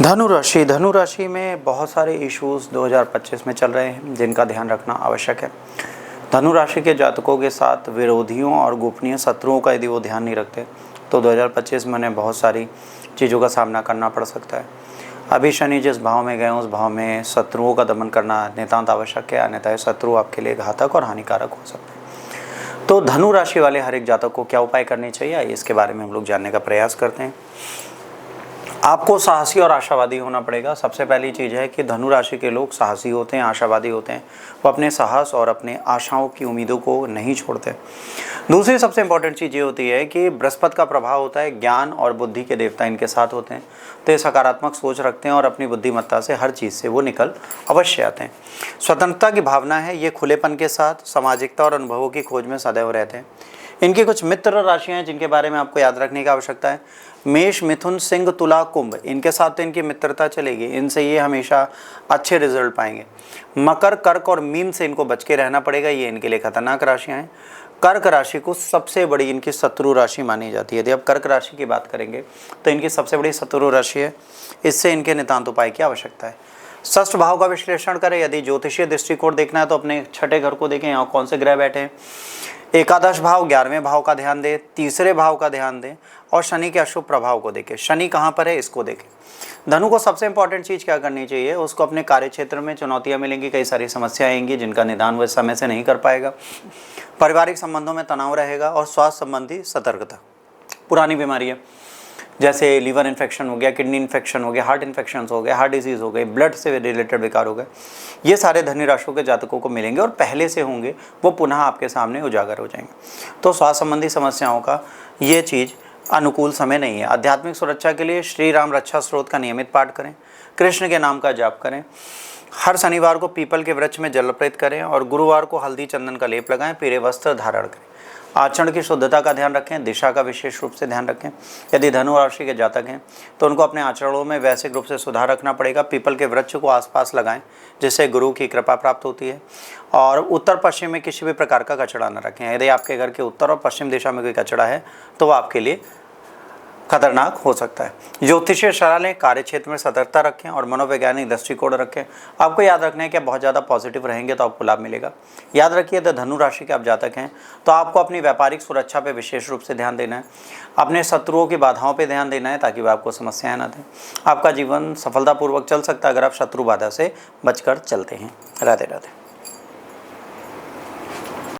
धनु राशि में बहुत सारे इश्यूज 2025 में चल रहे हैं जिनका ध्यान रखना आवश्यक है। धनु राशि के जातकों के साथ विरोधियों और गोपनीय शत्रुओं का यदि वो ध्यान नहीं रखते तो 2025 में उन्हें बहुत सारी चीज़ों का सामना करना पड़ सकता है। अभी शनि जिस भाव में गए उस भाव में शत्रुओं का दमन करना नितांत आवश्यक है, अन्यथा शत्रु आपके लिए घातक और हानिकारक हो सकते हैं। तो धनु राशि वाले हर एक जातक को क्या उपाय करने चाहिए, इसके बारे में हम लोग जानने का प्रयास करते हैं। आपको साहसी और आशावादी होना पड़ेगा। सबसे पहली चीज़ है कि धनु राशि के लोग साहसी होते हैं, आशावादी होते हैं। वो अपने साहस और अपने आशाओं की उम्मीदों को नहीं छोड़ते। दूसरी सबसे इंपॉर्टेंट चीज़ ये होती है कि बृहस्पति का प्रभाव होता है, ज्ञान और बुद्धि के देवता इनके साथ होते हैं, तो ये सकारात्मक सोच रखते हैं और अपनी बुद्धिमत्ता से हर चीज़ से वो निकल अवश्य आते हैं। स्वतंत्रता की भावना है, ये खुलेपन के साथ सामाजिकता और अनुभवों की खोज में सदैव रहते हैं। इनकी कुछ मित्र राशियां हैं जिनके बारे में आपको याद रखने की आवश्यकता है। मेष, मिथुन, सिंह, तुला, कुंभ, इनके साथ तो इनकी मित्रता चलेगी, इनसे ये हमेशा अच्छे रिजल्ट पाएंगे। मकर, कर्क और मीन से इनको बच के रहना पड़ेगा, ये इनके लिए खतरनाक राशियां हैं। कर्क राशि को सबसे बड़ी इनकी शत्रु राशि मानी जाती है। यदि आप कर्क राशि की बात करेंगे तो इनकी सबसे बड़ी शत्रु राशि है, इससे इनके नितांत उपाय की आवश्यकता है। षष्ठ भाव का विश्लेषण करें, यदि ज्योतिषीय दृष्टिकोण देखना है तो अपने छठे घर को देखें, यहाँ कौन से ग्रह बैठे हैं। एकादश भाव 11वें भाव का ध्यान दें, तीसरे भाव का ध्यान दें और शनि के अशुभ प्रभाव को देखें। शनि कहाँ पर है इसको देखें। धनु को सबसे इंपॉर्टेंट चीज़ क्या करनी चाहिए, उसको अपने कार्य क्षेत्र में चुनौतियाँ मिलेंगी, कई सारी समस्याएं आएंगी जिनका निदान वह समय से नहीं कर पाएगा। पारिवारिक संबंधों में तनाव रहेगा और स्वास्थ्य संबंधी सतर्कता। पुरानी बीमारियाँ जैसे लीवर इन्फेक्शन हो गया, किडनी इन्फेक्शन हो गया, हार्ट इन्फेक्शन हो गए, हार्ट डिजीज़ हो गए, ब्लड से रिलेटेड विकार हो गए, ये सारे धनु राशियों के जातकों को मिलेंगे और पहले से होंगे, वो पुनः आपके सामने उजागर हो जाएंगे। तो स्वास्थ्य संबंधी समस्याओं का ये चीज़ अनुकूल समय नहीं है। आध्यात्मिक सुरक्षा के लिए श्री राम रक्षा स्रोत का नियमित पाठ करें, कृष्ण के नाम का जाप करें, हर शनिवार को पीपल के वृक्ष में जल अर्पित करें और गुरुवार को हल्दी चंदन का लेप लगाएं, पीले वस्त्र धारण करें। आचरण की शुद्धता का ध्यान रखें, दिशा का विशेष रूप से ध्यान रखें। यदि धनु राशि के जातक हैं तो उनको अपने आचरणों में वैसे रूप से सुधार रखना पड़ेगा। पीपल के वृक्ष को आसपास लगाएं जिससे गुरु की कृपा प्राप्त होती है। और उत्तर पश्चिम में किसी भी प्रकार का कचरा न रखें। यदि आपके घर के उत्तर और पश्चिम दिशा में कोई कचरा है तो वो आपके लिए खतरनाक हो सकता है। ज्योतिषीय सलाह लें, कार्य क्षेत्र में सतर्कता रखें और मनोवैज्ञानिक दृष्टिकोण रखें। आपको याद रखना है कि आप बहुत ज़्यादा पॉजिटिव रहेंगे तो आपको लाभ मिलेगा। याद रखिए, यदि धनु राशि के आप जातक हैं तो आपको अपनी व्यापारिक सुरक्षा पर विशेष रूप से ध्यान देना है, अपने शत्रुओं की बाधाओं पर ध्यान देना है ताकि वह आपको समस्याएं न दें। आपका जीवन सफलतापूर्वक चल सकता है अगर आप शत्रु बाधा से बचकर चलते हैं। राधे राधे।